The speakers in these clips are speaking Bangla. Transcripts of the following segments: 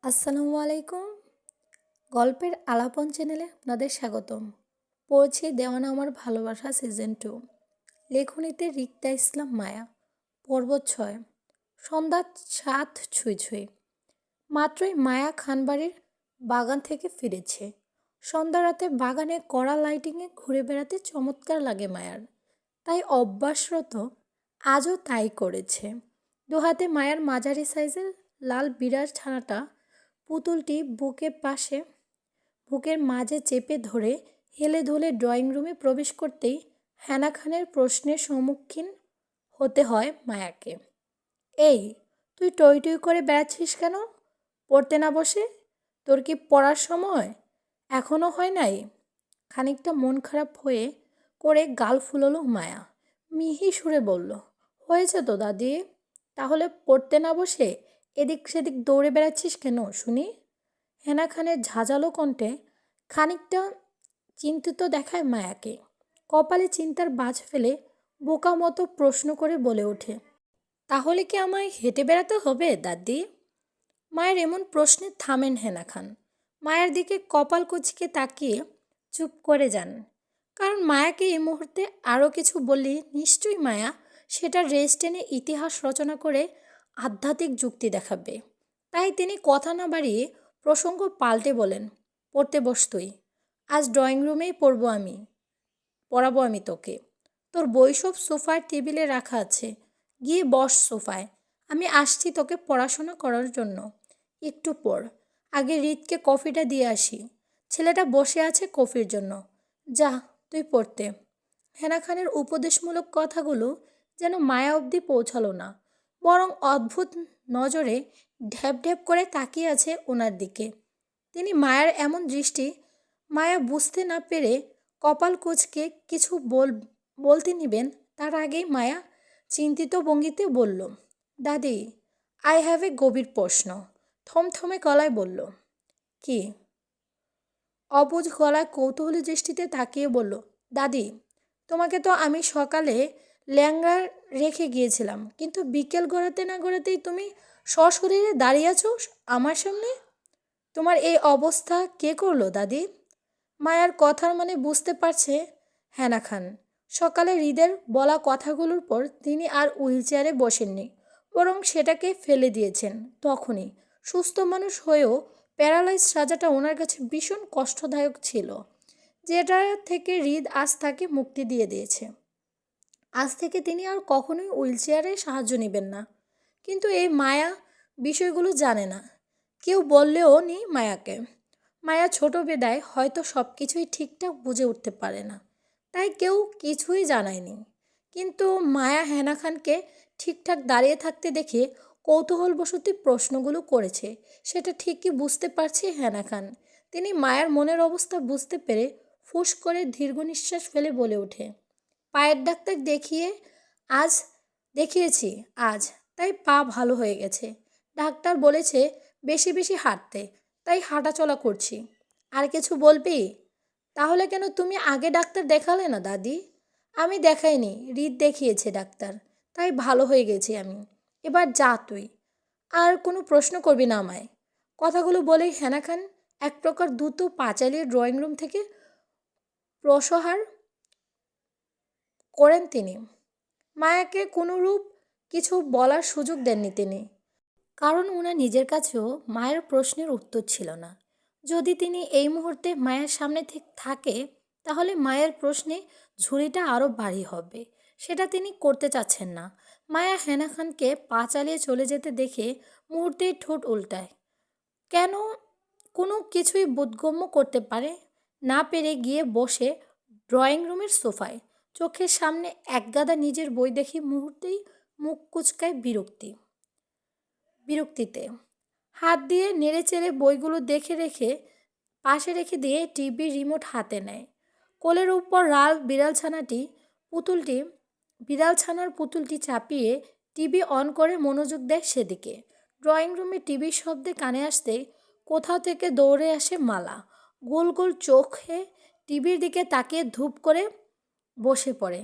আসসালামু আলাইকুম। গল্পের আলাপন চ্যানেলে আপনাদের স্বাগতম। পড়ছি দেওয়ানা আমার ভালোবাসা সিজন 2। লেখনীতে রিক্তা ইসলাম মায়া। পর্ব 6। সন্ধ্যা 7 ছুঁই ছুঁই। মাত্রই মায়া খানবাড়ির বাগান থেকে ফিরেছে। সন্ধ্যা রাতে বাগানে কড়া লাইটিংয়ে ঘুরে বেড়াতে চমৎকার লাগে মায়ার। তাই অভ্যাসরত আজও তাই করেছে। দুহাতে মায়ার মাঝারি সাইজের লাল বিড়াল ছানাটা পুতুলটি বুকের মাঝে চেপে ধরে হেলে ধুলে ড্রয়িং রুমে প্রবেশ করতেই হেনা খানের প্রশ্নের সম্মুখীন হতে হয় মায়াকে। এই, তুই টই টই করে বেড়াচ্ছিস কেন? পড়তে না বসে? তোর কি পড়ার সময় এখনও হয় নাই? খানিকটা মন খারাপ হয়ে করে গাল ফুললো মায়া। মিহি সুরে বলল, হয়েছে তো দাদি। তাহলে পড়তে না বসে এদিক সেদিক দৌড়ে বেড়াচ্ছিস কেন শুনি? হেনা খানের ঝাঁঝালো কণ্ঠে খানিকটা চিন্তিত দেখায় মায়াকে। কপালে চিন্তার বাজ ফেলে বোকা মতো প্রশ্ন করে বলে ওঠে, তাহলে কি আমায় হেঁটে বেড়াতে হবে দাদি? মায়ের এমন প্রশ্নে থামেন হেনা খান। মায়ের দিকে কপাল কুঁচকে তাকিয়ে চুপ করে যান। কারণ মায়াকে এই মুহূর্তে আরও কিছু বললে নিশ্চয়ই মায়া সেটা রেস্ট টেনে ইতিহাস রচনা করে আধ্যাত্মিক যুক্তি দেখাবে। তাই তিনি কথা না বাড়িয়ে প্রসঙ্গ পাল্টে বলেন, পড়তে বস তুই। আজ ড্রয়িং রুমেই পড়াবো আমি তোকে। তোর বই সব সোফার টেবিলে রাখা আছে, গিয়ে বস সোফায়। আমি আসছি তোকে পড়াশোনা করার জন্য। একটু পড়। আগে রিতকে কফিটা দিয়ে আসি। ছেলেটা বসে আছে কফির জন্য। যা, তুই পড়তে। হেনা খানের উপদেশমূলক কথাগুলো যেন মায়া অবধি পৌঁছালো না, বরং অদ্ভুত নজরে ঢ্যাপ ঢ্যাপ করে তাকিয়ে আছে ওনার দিকে। তিনি মায়ার এমন দৃষ্টি মায়া বুঝতে না পেরে কপাল কুঁচকে কিছু বলতে নিবেন তার আগেই মায়া চিন্তিত ভঙ্গিতে বলল, দাদি, আই হ্যাভ এ গভীর প্রশ্ন। থমথমে গলায় বলল, কি? অবুঝ গলায় কৌতূহলী দৃষ্টিতে তাকিয়ে বলল, দাদি, তোমাকে তো আমি সকালে ল্যাংড়া রেখে গিয়েছিলাম, কিন্তু বিকেল গড়াতে না গড়াতেই তুমি সশরীরে দাঁড়িয়ে আছো আমার সামনে। তোমার এই অবস্থা কে করলো দাদি? মায়ার কথার মানে বুঝতে পারছে হেনা খান। সকালে হৃদের বলা কথাগুলোর পর তিনি আর হুইলচেয়ারে বসেননি, বরং সেটাকে ফেলে দিয়েছেন তখনই। সুস্থ মানুষ হয়েও প্যারালাইজ সাজাটা ওনার কাছে ভীষণ কষ্টদায়ক ছিল, যেটা থেকে হৃদ আজ তাকে মুক্তি দিয়ে দিয়েছে। আজ থেকে তিনি আর কখনোই হুইলচেয়ারে সাহায্য নেবেন না। কিন্তু এই মায়া বিষয়গুলো জানে না, কেউ বললেও নি মায়াকে। মায়া ছোট বেদায় হয়তো সব কিছুই ঠিকঠাক বুঝে উঠতে পারে না, তাই কেউ কিছুই জানায়নি। কিন্তু মায়া হেনা খানকে ঠিকঠাক দাঁড়িয়ে থাকতে দেখে কৌতূহলবশত প্রশ্নগুলো করেছে, সেটা ঠিকই বুঝতে পারছে হেনা খান। তিনি মায়ার মনের অবস্থা বুঝতে পেরে ফুঁস করে দীর্ঘ নিঃশ্বাস ফেলে বলে ওঠে, পায়ের ডাক্তার আজ দেখিয়েছি আজ, তাই পা ভালো হয়ে গেছে। ডাক্তার বলেছে বেশি বেশি হাঁটতে, তাই হাঁটাচলা করছি। আর কিছু বলবি? তাহলে কেন তুমি আগে ডাক্তার দেখালে না দাদি? আমি দেখাইনি, হৃদ দেখিয়েছে ডাক্তার, তাই ভালো হয়ে গেছি আমি। এবার যা তুই, আর কোনো প্রশ্ন করবি না আমায়। কথাগুলো বলেই হেনা খান এক প্রকার দ্রুত পা চালিয়ে ড্রয়িং রুম থেকে প্রসহার করেন তিনি। মায়াকে কোনোরূপ কিছু বলার সুযোগ দেননি তিনি, কারণ ওনার নিজের কাছেও মায়ের প্রশ্নের উত্তর ছিল না। যদি তিনি এই মুহূর্তে মায়ের সামনে থাকে, তাহলে মায়ের প্রশ্নে ঝুড়িটা আরও ভারী হবে। সেটা তিনি করতে চাচ্ছেন না। মায়া হেনা খানকে পা চালিয়ে চলে যেতে দেখে মুহূর্তেই ঠোঁট উল্টায়। কেন কোনো কিছুই বোধগম্য করতে পারে না পেরে গিয়ে বসে ড্রয়িং রুমের সোফায়। চোখের সামনে একগাদা নিজের বই দেখে মুহূর্তেই মুখ কুঁচকায় বিরক্তিতে। হাত দিয়ে নেড়েচেড়ে বইগুলো পাশে রেখে দিয়ে টিভি রিমোট হাতে নেয়। কোলের উপর বিড়ালছানার পুতুলটি চাপিয়ে টিভি অন করে মনোযোগ দেয় সেদিকে। ড্রয়িং রুমে টিভির শব্দে কানে আসতেই কোথাও থেকে দৌড়ে আসে মালা। গোল গোল চোখে টিভির দিকে তাকিয়ে ধূপ করে বসে পড়ে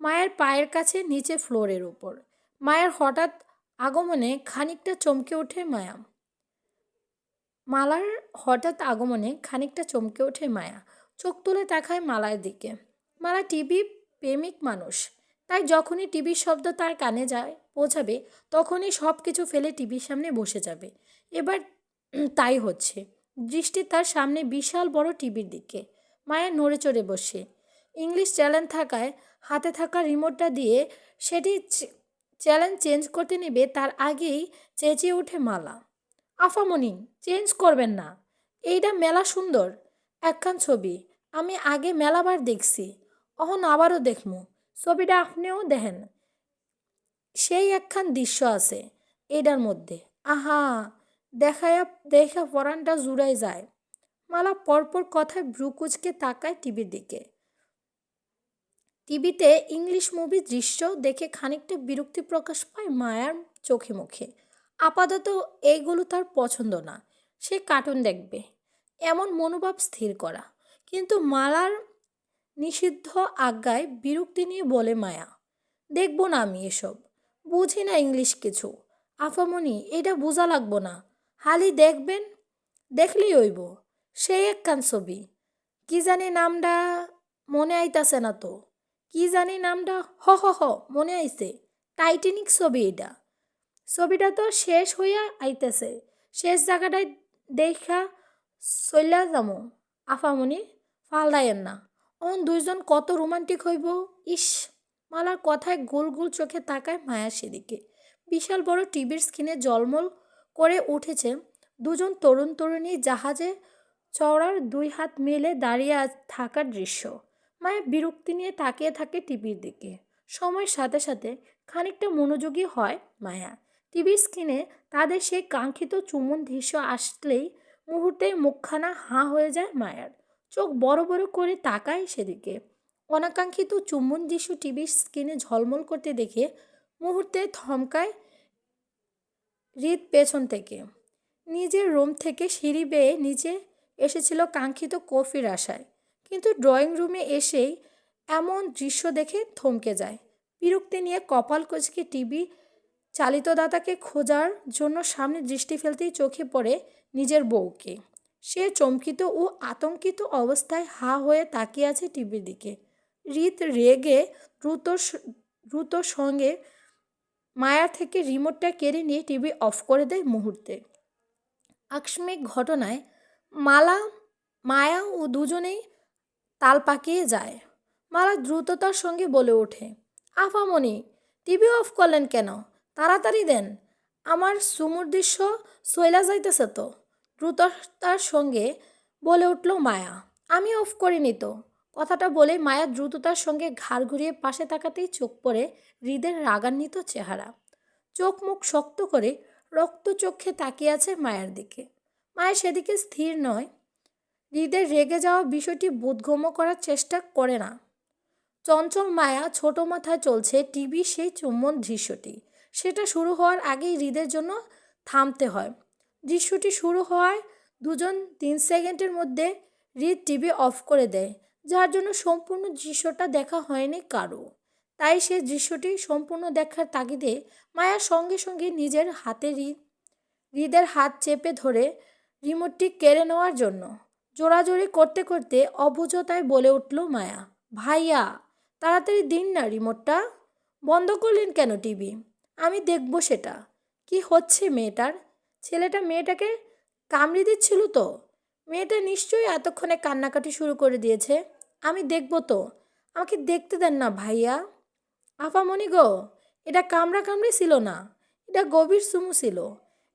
মায়ের পায়ের কাছে নিচে ফ্লোরের উপর। মায়ের হঠাৎ আগমনে খানিকটা চমকে ওঠে মায়া। মালার হঠাৎ আগমনে খানিকটা চমকে ওঠে মায়া। চোখ তুলে তাকায় মালার দিকে। মালা টিভি প্রেমিক মানুষ, তাই যখনই টিভির শব্দ তার কানে যায় পৌঁছাবে তখনই সব কিছু ফেলে টিভির সামনে বসে যাবে। এবার তাই হচ্ছে। দৃষ্টি তার সামনে বিশাল বড় টিভির দিকে। মায়া নড়ে চড়ে বসে। ইংলিশ চ্যানেল থাকায় হাতে থাকা রিমোটটা দিয়ে সেটি চ্যানেল চেঞ্জ করতে নেবে তার আগেই চেঁচিয়ে ওঠে মালা, আফামনি, চেঞ্জ করবেন না, এইটা মেলা সুন্দর একখান ছবি, আমি আগে মেলাবার দেখছি, অহন আবারও দেখমু, ছবিটা আপনিও দেখেন, সেই একখান দৃশ্য আছে এটার মধ্যে, আহা, দেখায়া দেখা পরানটা জুড়াই যায়। মালা পরপর কথায় ভ্রু কুচকে তাকায় টিভির দিকে। টিভিতে ইংলিশ মুভির দৃশ্য দেখে খানিকটা বিরক্তি প্রকাশ পায় মায়ার চোখে মুখে। আপাতত এইগুলো তার পছন্দ না, সে কার্টুন দেখবে, এমন মনোভাব স্থির করা। কিন্তু মালার নিষিদ্ধ আজ্ঞায় বিরক্তি নিয়ে বলে মায়া, দেখব না আমি এসব, বুঝি না ইংলিশ কিছু, আফামনি এটা বোঝা লাগবো না, হালি দেখবেন, দেখলেই হইব, সেই একখান ছবি, কি জানি নামটা মনে আইতাছে না তো, কি জানি নামটা, হ মনে আইছে, টাইটানিক ছবি এটা, ছবিটা তো শেষ হইয়া আইতেছে, শেষ জায়গাটায় দেখা চইলা যামো, আফামনি ফালদায়েন না, দুইজন কত রোমান্টিক হইব, ইস। মালার কথায় গোল গোল চোখে তাকায় মায়া সেদিকে। বিশাল বড় টিভির স্ক্রিনে জলমল করে উঠেছে দুজন তরুণ তরুণী জাহাজে চওড়ার দুই হাত মেলে দাঁড়িয়ে থাকার দৃশ্য। মায়া বিরক্তি নিয়ে তাকিয়ে থাকে টিভির দিকে। সময়ের সাথে সাথে খানিকটা মনোযোগী হয় মায়া। টিভির স্ক্রিনে তাদের সেই কাঙ্ক্ষিত চুম্বন দৃশ্য আসলেই মুহূর্তেই মুখখানা হাঁ হয়ে যায় মায়ার। চোখ বড় বড় করে তাকায় সেদিকে। অনাকাঙ্ক্ষিত চুম্বন দৃশ্য টিভির স্ক্রিনে ঝলমল করতে দেখে মুহূর্তে থমকায় হৃদ পেছন থেকে। নিজের রুম থেকে সিঁড়ি বেয়ে নিচে এসেছিল কাঙ্ক্ষিত কফির আশায়, কিন্তু ড্রয়িং রুমে এসেই এমন দৃশ্য দেখে থমকে যায়। বিরক্তি নিয়ে কপাল কুঁচকে টিভি চালিত দাতাকে খোঁজার জন্য সামনে দৃষ্টি ফেলতেই চোখে পড়ে নিজের বউকে। সে চমকিত ও আতঙ্কিত অবস্থায় হা হয়ে তাকিয়ে আছে টিভির দিকে। হৃদ রেগে দ্রুত সঙ্গে মায়া থেকে রিমোটটা কেড়ে নিয়ে টিভি অফ করে দেয় মুহূর্তে। আকস্মিক ঘটনায় মায়া ও দুজনেই তাল পাকিয়ে যায়। মালা দ্রুততার সঙ্গে বলে ওঠে, আফামনি, টিভি অফ করলেন কেন, তাড়াতাড়ি দেন, আমার সুমুর দৃশ্য সইলা যাইতেছে তো। দ্রুততার সঙ্গে বলে উঠল মায়া, আমি অফ করিনি তো। কথাটা বলে মায়া দ্রুততার সঙ্গে ঘাড় ঘুরিয়ে পাশে তাকাতেই চোখ পড়ে হৃদের রাগান্বিত চেহারা। চোখ মুখ শক্ত করে রক্ত চোখে তাকিয়ে আছে মায়ের দিকে। মায়া সেদিকে স্থির নয়। হৃদের রেগে যাওয়া বিষয়টি বোধগম্য করার চেষ্টা করে না। চঞ্চল মায়া ছোট মাথায় চলছে টিভি সেই চুম্বন দৃশ্যটি। সেটা শুরু হওয়ার আগেই হৃদের জন্য থামতে হয়। দৃশ্যটি শুরু হওয়ায় 2-3 সেকেন্ডের মধ্যে হৃদ টিভি অফ করে দেয়, যার জন্য সম্পূর্ণ দৃশ্যটা দেখা হয়নি কারো। তাই সে দৃশ্যটি সম্পূর্ণ দেখার তাগিদে মায়ার সঙ্গে সঙ্গে নিজের হাতে হৃদের হাত চেপে ধরে রিমোটটি কেড়ে নেওয়ার জন্য জোরাজোরি করতে করতে অবুঝতায় বলে উঠল মায়া, ভাইয়া, তাড়াতাড়ি দিন না রিমোটটা, বন্ধ করলেন কেন টিভি, আমি দেখব সেটা, কি হচ্ছে মেয়েটার, ছেলেটা মেয়েটাকে কামড়ে দিচ্ছিল তো, মেয়েটা নিশ্চয়ই এতক্ষণে কান্নাকাটি শুরু করে দিয়েছে, আমি দেখব তো, আমাকে দেখতে দেন না ভাইয়া। আফামনি গো, এটা কামড়ি ছিল না, এটা গভীর চুমু ছিল,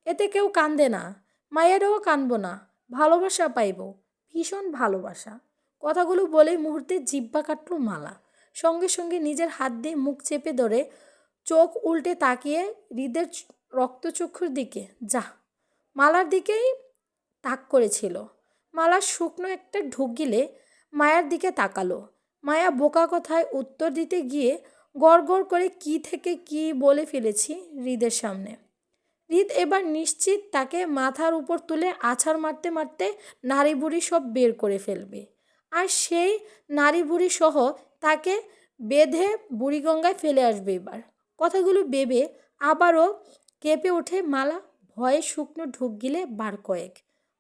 এতে কেউ কান্দে না, মায়েরাও কানবো না, ভালোবাসা পাইব, ভীষণ ভালোবাসা। কথাগুলো বলেই মুহূর্তে জিহ্বা কাটল মালা। সঙ্গে সঙ্গে নিজের হাত দিয়ে মুখ চেপে ধরে চোখ উল্টে তাকিয়ে হৃদের রক্তচক্ষুর দিকে মালার দিকেই তাক করেছিল। মালা শুকনো একটা ঢুক গিলে মায়ার দিকে তাকালো। মায়া বোকা কথায় উত্তর দিতে গিয়ে গড় গড় করে কি থেকে কি বলে ফেলেছি হৃদের সামনে। হৃদ এবার নিশ্চিত তাকে মাথার উপর তুলে আছাড় মারতে মারতে নাড়ি বুড়ি সব বের করে ফেলবে, আর সেই নাড়ি বুড়ি সহ তাকে বেঁধে বুড়িগঙ্গায় ফেলে আসবে। এবার কথাগুলো ভেবে আবারও কেঁপে ওঠে মালা, ভয়ে শুকনো ঢুক গিলে বার কয়েক।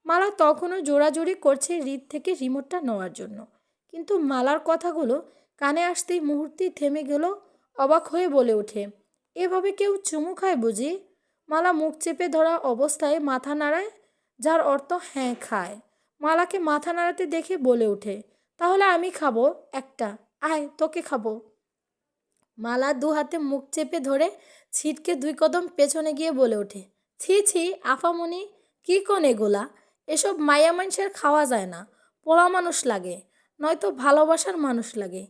মালা তখনও জোরাজুরি করছে হৃদ থেকে রিমোটটা নেওয়ার জন্য, কিন্তু মালার কথাগুলো কানে আসতেই মুহূর্তেই থেমে গেল। অবাক হয়ে বলে ওঠে, এভাবে কেউ চুমু খায় বুঝি? মালা মুখ চেপে ধরা অবস্থায় মাথা নাড়ায়, যার অর্থ হ্যাঁ খায়। মালাকে মাথা নাড়াতে দেখে বলে ওঠে, তাহলে আমি খাবো একটা, আয় তোকে খাবো। মালা দু হাতে মুখ চেপে ধরে ছিটকে 2 কদম পেছনে গিয়ে বলে ওঠে, ছি ছি আফামনি, কি কোন এগুলা? এসব মায়া মানুষের খাওয়া যায় না, পোড়া মানুষ লাগে, নয়তো ভালোবাসার মানুষ লাগে।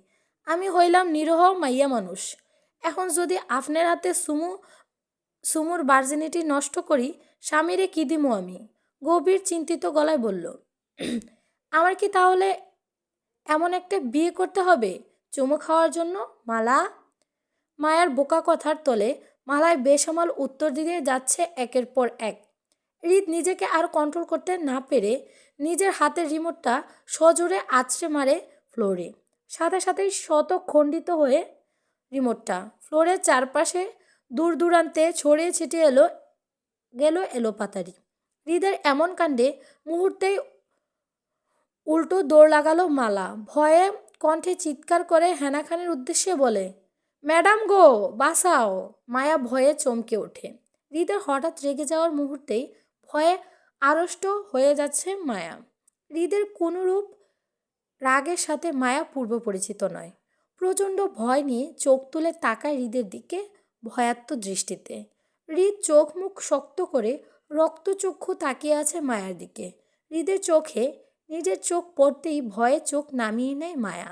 আমি হইলাম নিরহ মাইয়া মানুষ। এখন যদি আপনার হাতে সুমুর ভার্জিনিটি নষ্ট করি, স্বামীরে কি দিমু আমি? গভীর চিন্তিত গলায় বলল, আমার কি তাহলে এমন একটা বিয়ে করতে হবে চুমু খাওয়ার জন্য? মালা। মায়ার বোকা কথার তলে মালায় বেসামাল উত্তর দিতে যাচ্ছে একের পর এক। হৃদ নিজেকে আর কন্ট্রোল করতে না পেরে নিজের হাতের রিমোটটা সজোরে আছড়ে মারে ফ্লোরে। সাথে সাথেই শত খণ্ডিত হয়ে রিমোটটা ফ্লোরের চারপাশে দূর দূরান্তে ছড়িয়ে ছিটিয়ে এলো পাতারি। হৃদের এমন কাণ্ডে মুহূর্তেই উল্টো দৌড় লাগালো মালা। ভয়ে কণ্ঠে চিৎকার করে হেনা খানের উদ্দেশ্যে বলে, ম্যাডাম গো বাঁচাও। মায়া ভয়ে চমকে ওঠে। হৃদের হঠাৎ রেগে যাওয়ার মুহূর্তেই ভয়ে আড়ষ্ট হয়ে যাচ্ছে মায়া। হৃদের কোনরূপ রাগের সাথে মায়া পূর্ব পরিচিত নয়। প্রচণ্ড ভয় নিয়ে চোখ তুলে তাকায় হৃদের দিকে ভয়াত্ম দৃষ্টিতে। হৃদ চোখ মুখ শক্ত করে রক্তচক্ষু তাকিয়ে আছে মায়ার দিকে। হৃদের চোখে নিজের চোখ পড়তেই ভয়ে চোখ নামিয়ে নেয় মায়া।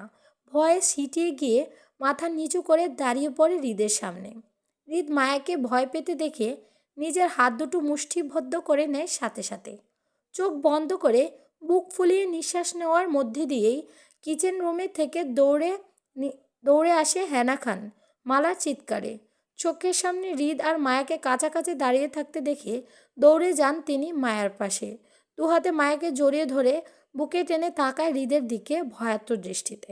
ভয়ে সিটিয়ে গিয়ে মাথা নিচু করে দাঁড়িয়ে পড়ে হৃদের সামনে। হৃদ মায়াকে ভয় পেতে দেখে নিজের হাত দুটো মুষ্টিবদ্ধ করে নেয় সাথে সাথে। চোখ বন্ধ করে বুক ফুলিয়ে নিঃশ্বাস নেওয়ার মধ্যে দিয়েই কিচেন রুমে থেকে দৌড়ে আসে হেনা খান মালার চিৎকারে। চোখের সামনে হৃদ আর মায়াকে কাছাকাছি দাঁড়িয়ে থাকতে দেখে দৌড়ে যান তিনি মায়ার পাশে। দুহাতে মায়াকে জড়িয়ে ধরে বুকে টেনে তাকায় হৃদের দিকে ভয়াত্ম দৃষ্টিতে।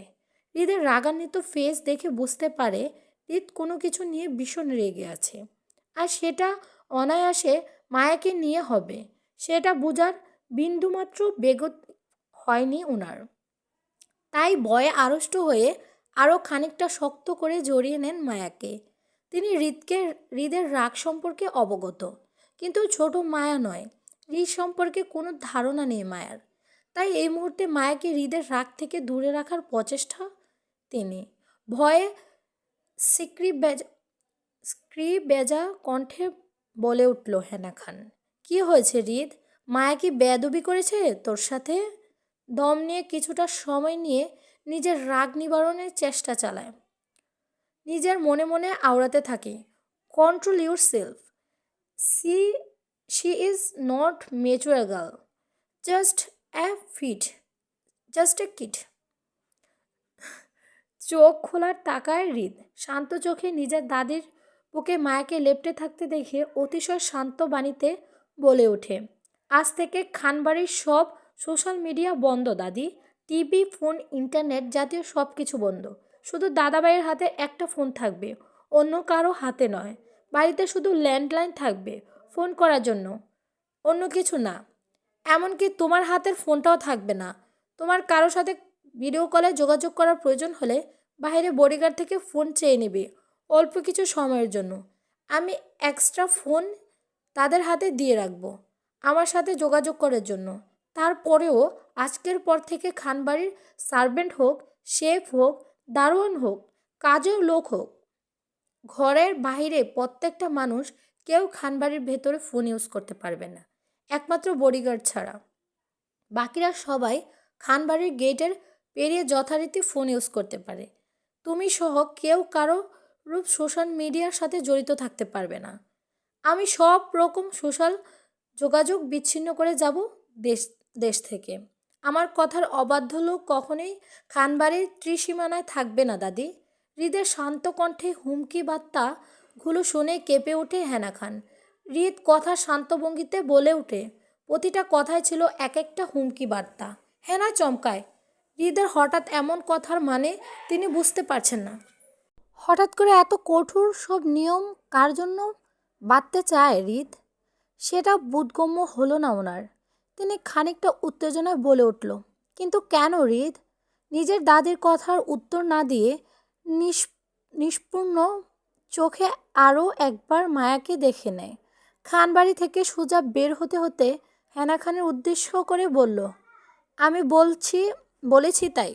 হৃদের রাগান্বিত ফেস দেখে বুঝতে পারে হৃদ কোনো কিছু নিয়ে ভীষণ রেগে আছে, আর সেটা অনায়াসে মায়াকে নিয়ে হবে, সেটা বোঝার বিন্দুমাত্র বেগত হয়নি ওনার। তাই ভয়ে আড়ষ্ট হয়ে আরও খানিকটা শক্ত করে জড়িয়ে নেন মায়াকে। তিনি হৃদের রাগ সম্পর্কে অবগত, কিন্তু ছোট মায়া নয়, হৃদ সম্পর্কে কোনো ধারণা নেই মায়ার। তাই এই মুহূর্তে মায়াকে হৃদের রাগ থেকে দূরে রাখার প্রচেষ্টা তিনি। ভয়ে স্ক্রি বেজা কণ্ঠে বলে উঠল হেনা খান, কি হয়েছে হৃদ? মায়া কি বেয়াদবি করেছে তোর সাথে? দম নিয়ে কিছুটা সময় নিয়ে নিজের রাগ নিবারণের চেষ্টা চালায়। নিজের মনে মনে আওড়াতে থাকে, control yourself, see she is not mature girl, just a fit, just a kid. চোখ খোলার তাকায় হৃদ। শান্ত চোখে নিজের দাদির বুকে মায়াকে লেপ্টে থাকতে দেখে অতিশয় শান্ত বাণীতে বলে ওঠে, আজ থেকে খানবাড়ির সব সোশ্যাল মিডিয়া বন্ধ দাদি। টিভি, ফোন, ইন্টারনেট জাতীয় সব কিছু বন্ধ। শুধু দাদাভাইয়ের হাতে একটা ফোন থাকবে, অন্য কারো হাতে নয়। বাড়িতে শুধু ল্যান্ডলাইন থাকবে ফোন করার জন্য, অন্য কিছু না। এমনকি তোমার হাতের ফোনটাও থাকবে না। তোমার কারো সাথে ভিডিও কলে যোগাযোগ করার প্রয়োজন হলে বাইরে বডিগার্ড থেকে ফোন চেয়ে নেবে অল্প কিছু সময়ের জন্য। আমি এক্সট্রা ফোন তাদের হাতে দিয়ে রাখবো আমার সাথে যোগাযোগ করার জন্য। তারপরেও আজকের পর থেকে খানবাড়ির সার্ভেন্ট হোক, শেফ হোক, দারোয়ান হোক, কাজের লোক হোক, ঘরের বাইরে প্রত্যেকটা মানুষ কেউ খানবাড়ির ভেতরে ফোন ইউজ করতে পারবে না, একমাত্র বডিগার্ড ছাড়া। বাকিরা সবাই খানবাড়ির গেটের পেরিয়ে যথারীতি ফোন ইউজ করতে পারে। তুমি সহ কেউ কারো রূপ সোশ্যাল মিডিয়ার সাথে জড়িত থাকতে পারবে না। আমি সব রকম সোশ্যাল যোগাযোগ বিচ্ছিন্ন করে যাব দেশ দেশ থেকে। আমার কথার অবাধ্য লোক কখনোই খানবাড়ির ত্রিসীমানায় থাকবে না দাদি। হৃদের শান্ত কণ্ঠে হুমকি বার্তাগুলো শুনে কেঁপে ওঠে হেনা খান। হৃদ কথা শান্ত ভঙ্গিতে বলে ওঠে, প্রতিটা কথায় ছিল এক একটা হুমকি বার্তা। হেনা চমকায়। হৃদের হঠাৎ এমন কথার মানে তিনি বুঝতে পারছেন না। হঠাৎ করে এত কঠোর সব নিয়ম কার জন্য বাঁধতে চায় হৃদ? সেটা বোধগম্য হলো না ওনার। তিনি খানিকটা উত্তেজনায় বলে উঠল, কিন্তু কেন হৃদ? নিজের দাদির কথার উত্তর না দিয়ে নিষ্পূর্ণ চোখে আরও একবার মায়াকে দেখে নেয়। খানবাড়ি থেকে সোজা বের হতে হতে হেনা খানের উদ্দেশ্য করে বলল, আমি বলেছি তাই।